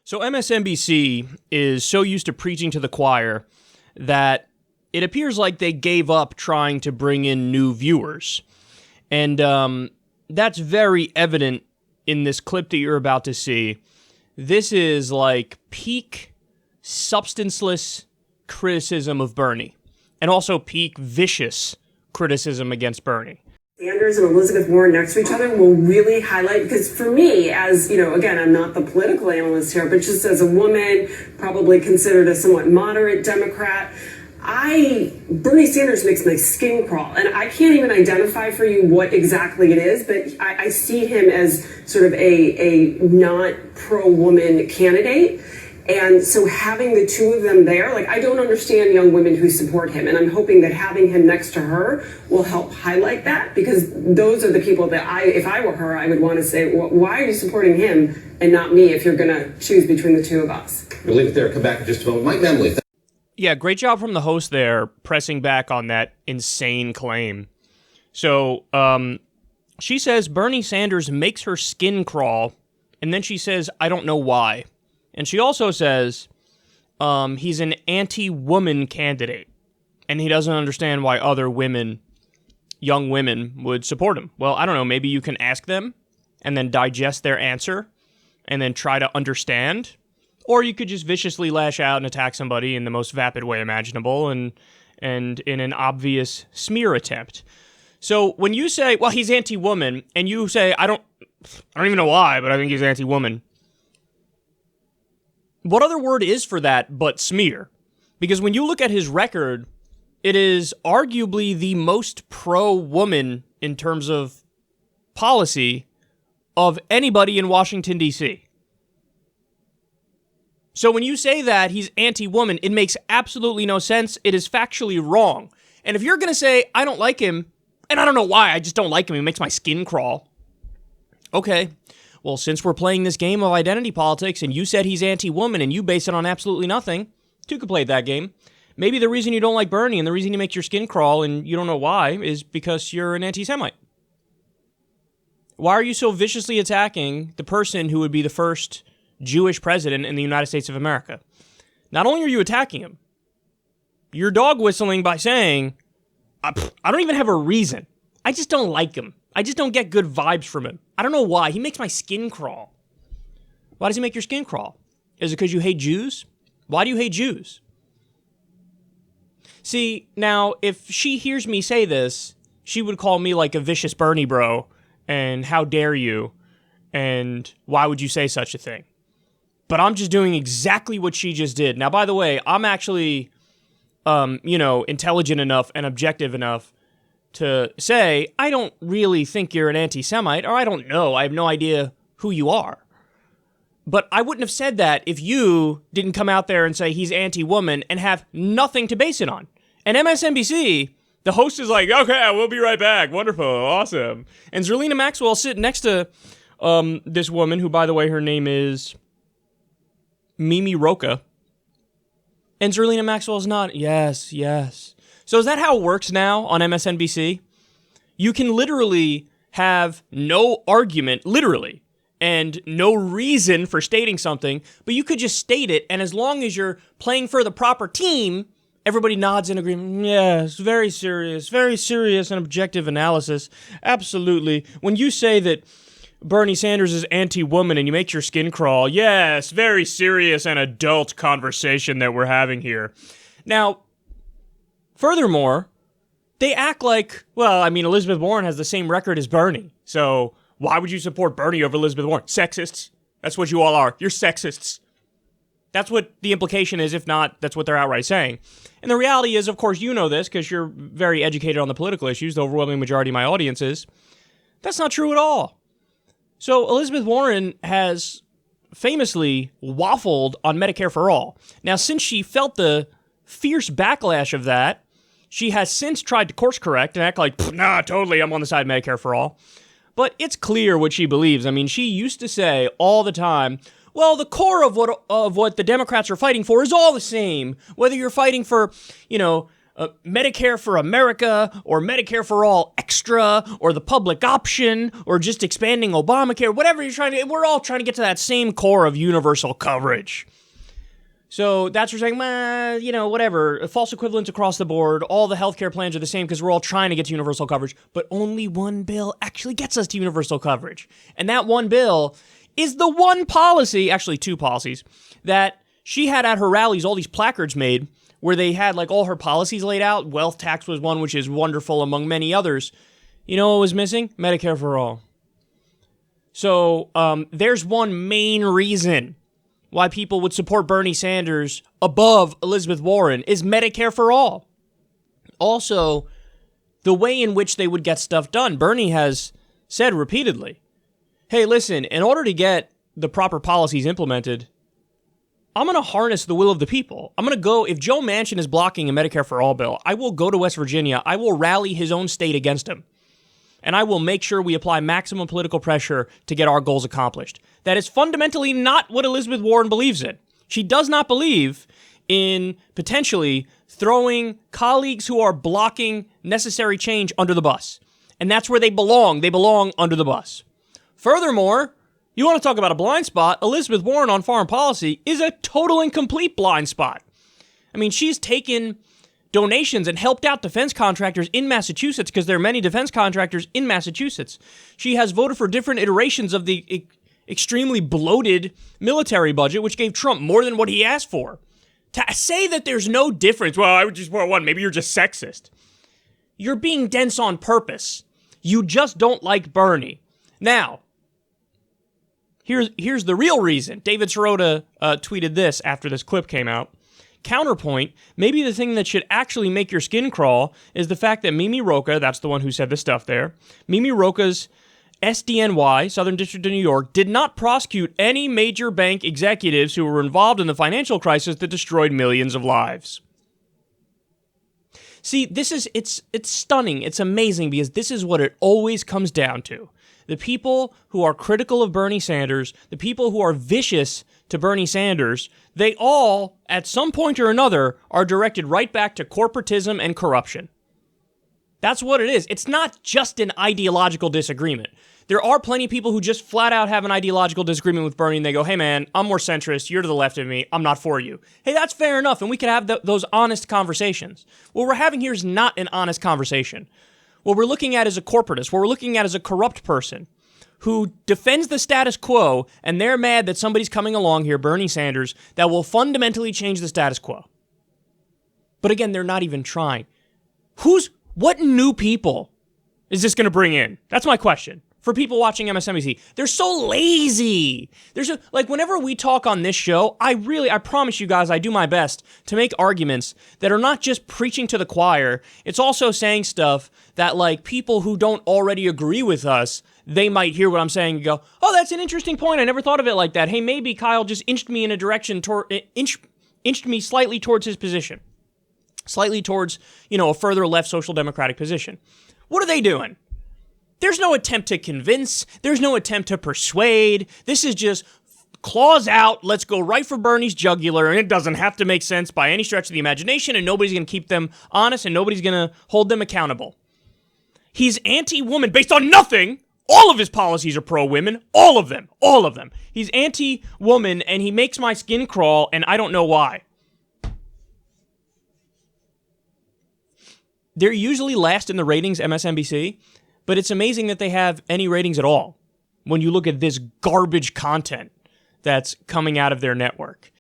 So MSNBC is so used to preaching to the choir that it appears like they gave up trying to bring in new viewers. And that's very evident in this clip that you're about to see. This is like peak substanceless criticism of Bernie, and also peak vicious criticism against Bernie. Sanders and Elizabeth Warren next to each other will really highlight, because for me, as, you know, again, I'm not the political analyst here, but just as a woman, probably considered a somewhat moderate Democrat, Bernie Sanders makes my skin crawl. And I can't even identify for you what exactly it is, but I see him as sort of a not pro-woman candidate. And so having the two of them there, like, I don't understand young women who support him. And I'm hoping that having him next to her will help highlight that, because those are the people that if I were her, I would want to say, well, why are you supporting him and not me if you're going to choose between the two of us? We'll leave it there. Come back in just a moment. Mike Memley. Yeah, great job from the host there, pressing back on that insane claim. So she says Bernie Sanders makes her skin crawl, and then she says, I don't know why. And she also says he's an anti-woman candidate, and he doesn't understand why other women, young women, would support him. Well, I don't know, maybe you can ask them and then digest their answer and then try to understand. Or you could just viciously lash out and attack somebody in the most vapid way imaginable and in an obvious smear attempt. So when you say, well, he's anti-woman, and you say, I don't even know why, but I think he's anti-woman, what other word is for that but smear? Because when you look at his record, it is arguably the most pro-woman in terms of policy of anybody in Washington, D.C. So when you say that he's anti-woman, it makes absolutely no sense. It is factually wrong. And if you're going to say, I don't like him, and I don't know why, I just don't like him, he makes my skin crawl. Okay. Well, since we're playing this game of identity politics and you said he's anti-woman and you base it on absolutely nothing, two could play that game. Maybe the reason you don't like Bernie and the reason he makes your skin crawl and you don't know why is because you're an anti-Semite. Why are you so viciously attacking the person who would be the first Jewish president in the United States of America? Not only are you attacking him, you're dog whistling by saying, I don't even have a reason. I just don't like him. I just don't get good vibes from him. I don't know why. He makes my skin crawl. Why does he make your skin crawl? Is it because you hate Jews? Why do you hate Jews? See, now, if she hears me say this, she would call me like a vicious Bernie bro, and how dare you, and why would you say such a thing? But I'm just doing exactly what she just did. Now, by the way, I'm actually, intelligent enough and objective enough to say, I don't really think you're an anti-Semite, or I don't know, I have no idea who you are. But I wouldn't have said that if you didn't come out there and say he's anti-woman and have nothing to base it on. And MSNBC, the host is like, okay, we'll be right back, wonderful, awesome. And Zerlina Maxwell sitting next to this woman, who, by the way, her name is Mimi Roca. And Zerlina Maxwell's not, yes. So is that how it works now on MSNBC? You can literally have no argument, literally, and no reason for stating something, but you could just state it, and as long as you're playing for the proper team, everybody nods in agreement. Yes, very serious and objective analysis. Absolutely. When you say that Bernie Sanders is anti-woman and you make your skin crawl, yes, very serious and adult conversation that we're having here. Now, furthermore, they act like, well, I mean, Elizabeth Warren has the same record as Bernie, so why would you support Bernie over Elizabeth Warren? Sexists. That's what you all are. You're sexists. That's what the implication is. If not, that's what they're outright saying. And the reality is, of course, you know this because you're very educated on the political issues. The overwhelming majority of my audience is. That's not true at all. So Elizabeth Warren has famously waffled on Medicare for All. Now, since she felt the fierce backlash of that, she has since tried to course correct and act like, nah, totally, I'm on the side of Medicare for All. But it's clear what she believes. I mean, she used to say all the time, well, the core of what the Democrats are fighting for is all the same. Whether you're fighting for, Medicare for America or Medicare for All Extra or the public option or just expanding Obamacare, whatever you're trying to, we're all trying to get to that same core of universal coverage. So that's what we're saying, whatever, false equivalence across the board, all the healthcare plans are the same because we're all trying to get to universal coverage, but only one bill actually gets us to universal coverage. And that one bill is the one policy, actually two policies, that she had at her rallies, all these placards made where they had like all her policies laid out. Wealth tax was one, which is wonderful among many others. You know what was missing? Medicare for all. So there's one main reason why people would support Bernie Sanders above Elizabeth Warren is Medicare for all. Also, the way in which they would get stuff done. Bernie has said repeatedly, hey, listen, in order to get the proper policies implemented, I'm going to harness the will of the people. I'm going to go, if Joe Manchin is blocking a Medicare for all bill, I will go to West Virginia. I will rally his own state against him. And I will make sure we apply maximum political pressure to get our goals accomplished. That is fundamentally not what Elizabeth Warren believes in. She does not believe in potentially throwing colleagues who are blocking necessary change under the bus. And that's where they belong. They belong under the bus. Furthermore, you want to talk about a blind spot? Elizabeth Warren on foreign policy is a total and complete blind spot. I mean, she's taken donations and helped out defense contractors in Massachusetts because there are many defense contractors in Massachusetts. She has voted for different iterations of the extremely bloated military budget, which gave Trump more than what he asked for. To say that there's no difference, well, I would just want one, maybe you're just sexist. You're being dense on purpose. You just don't like Bernie. Now, here's the real reason. David Sirota tweeted this after this clip came out. Counterpoint, maybe the thing that should actually make your skin crawl is the fact that Mimi Rocah, that's the one who said this stuff there, Mimi Rocah's SDNY, Southern District of New York, did not prosecute any major bank executives who were involved in the financial crisis that destroyed millions of lives. See, it's stunning, it's amazing, because this is what it always comes down to. The people who are critical of Bernie Sanders, the people who are vicious to Bernie Sanders, they all, at some point or another, are directed right back to corporatism and corruption. That's what it is. It's not just an ideological disagreement. There are plenty of people who just flat out have an ideological disagreement with Bernie and they go, hey man, I'm more centrist, you're to the left of me, I'm not for you. Hey, that's fair enough, and we can have those honest conversations. What we're having here is not an honest conversation. What we're looking at is a corporatist. What we're looking at is a corrupt person who defends the status quo, and they're mad that somebody's coming along here, Bernie Sanders, that will fundamentally change the status quo. But again, they're not even trying. What new people is this going to bring in? That's my question. For people watching MSNBC, they're so lazy. Whenever we talk on this show, I promise you guys, I do my best to make arguments that are not just preaching to the choir. It's also saying stuff that, like, people who don't already agree with us, they might hear what I'm saying and go, oh, that's an interesting point. I never thought of it like that. Hey, maybe Kyle just inched me in a direction, inched me slightly towards his position. Slightly towards, a further left social democratic position. What are they doing? There's no attempt to convince. There's no attempt to persuade. This is just claws out. Let's go right for Bernie's jugular. And it doesn't have to make sense by any stretch of the imagination. And nobody's going to keep them honest. And nobody's going to hold them accountable. He's anti-woman based on nothing. All of his policies are pro-women. All of them. All of them. He's anti-woman and he makes my skin crawl. And I don't know why. They're usually last in the ratings, MSNBC. But it's amazing that they have any ratings at all when you look at this garbage content that's coming out of their network.